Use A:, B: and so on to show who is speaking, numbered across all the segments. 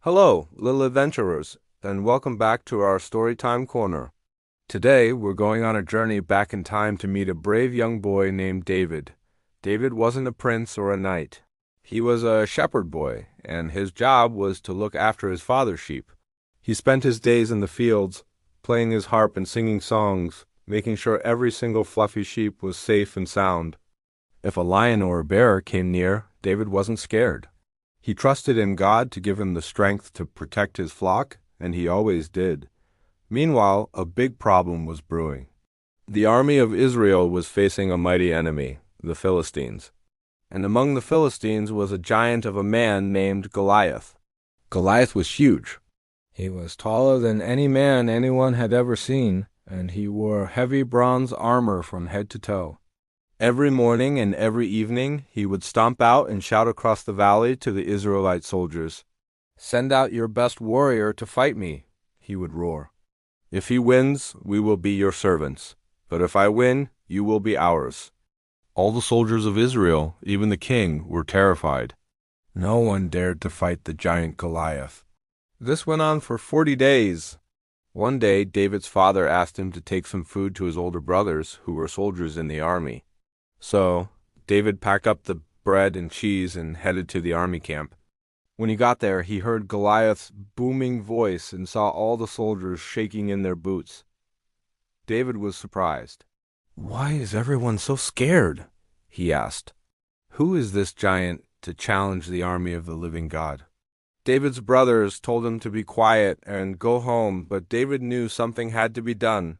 A: Hello, little adventurers, and welcome back to our Storytime Corner. Today, we're going on a journey back in time to meet a brave young boy named David. David wasn't a prince or a knight. He was a shepherd boy, and his job was to look after his father's sheep. He spent his days in the fields, playing his harp and singing songs, making sure every single fluffy sheep was safe and sound. If a lion or a bear came near, David wasn't scared. He trusted in God to give him the strength to protect his flock, and he always did. Meanwhile, a big problem was brewing. The army of Israel was facing a mighty enemy, the Philistines. And among the Philistines was a giant of a man named Goliath. Goliath was huge. He was taller than any man anyone had ever seen, and he wore heavy bronze armor from head to toe. Every morning and every evening he would stomp out and shout across the valley to the Israelite soldiers. "Send out your best warrior to fight me," he would roar. "If he wins, we will be your servants. But if I win, you will be ours." All the soldiers of Israel, even the king, were terrified. No one dared to fight the giant Goliath. This went on for 40 days. One day, David's father asked him to take some food to his older brothers, who were soldiers in the army. So, David packed up the bread and cheese and headed to the army camp. When he got there, he heard Goliath's booming voice and saw all the soldiers shaking in their boots. David was surprised. "Why is everyone so scared?" he asked. "Who is this giant to challenge the army of the living God?" David's brothers told him to be quiet and go home, but David knew something had to be done.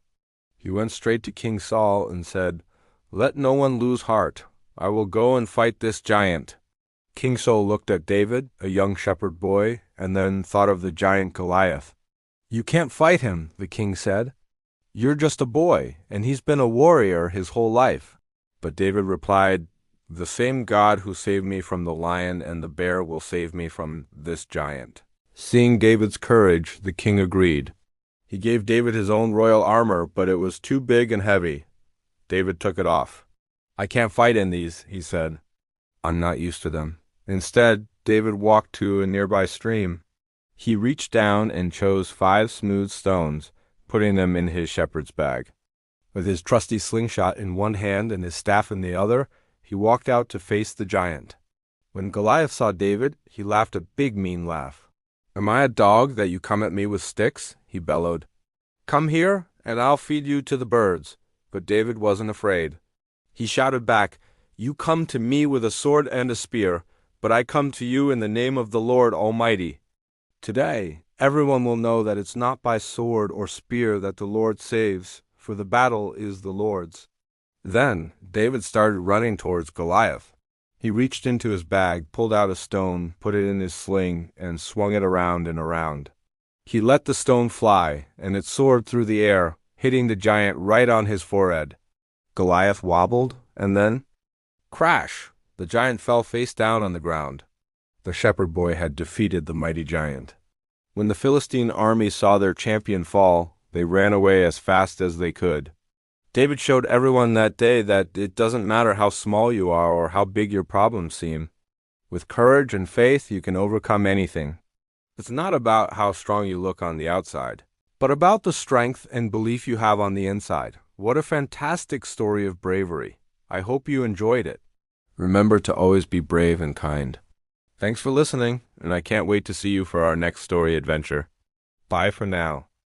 A: He went straight to King Saul and said, "Let no one lose heart. I will go and fight this giant." King Saul looked at David, a young shepherd boy, and then thought of the giant Goliath. "You can't fight him," the king said. "You're just a boy, and he's been a warrior his whole life." But David replied, "The same God who saved me from the lion and the bear will save me from this giant." Seeing David's courage, the king agreed. He gave David his own royal armor, but it was too big and heavy. David took it off. "I can't fight in these," he said. "I'm not used to them." Instead, David walked to a nearby stream. He reached down and chose 5 smooth stones, putting them in his shepherd's bag. With his trusty slingshot in one hand and his staff in the other, he walked out to face the giant. When Goliath saw David, he laughed a big mean laugh. "Am I a dog that you come at me with sticks?" he bellowed. "Come here, and I'll feed you to the birds." But David wasn't afraid. He shouted back, "You come to me with a sword and a spear, but I come to you in the name of the Lord Almighty." Today, everyone will know that it's not by sword or spear that the Lord saves, for the battle is the Lord's. Then David started running towards Goliath. He reached into his bag, pulled out a stone, put it in his sling, and swung it around and around. He let the stone fly, and it soared through the air, hitting the giant right on his forehead. Goliath wobbled, and then, crash! The giant fell face down on the ground. The shepherd boy had defeated the mighty giant. When the Philistine army saw their champion fall, they ran away as fast as they could. David showed everyone that day that it doesn't matter how small you are or how big your problems seem. With courage and faith, you can overcome anything. It's not about how strong you look on the outside, but about the strength and belief you have on the inside. What a fantastic story of bravery. I hope you enjoyed it. Remember to always be brave and kind. Thanks for listening, and I can't wait to see you for our next story adventure. Bye for now.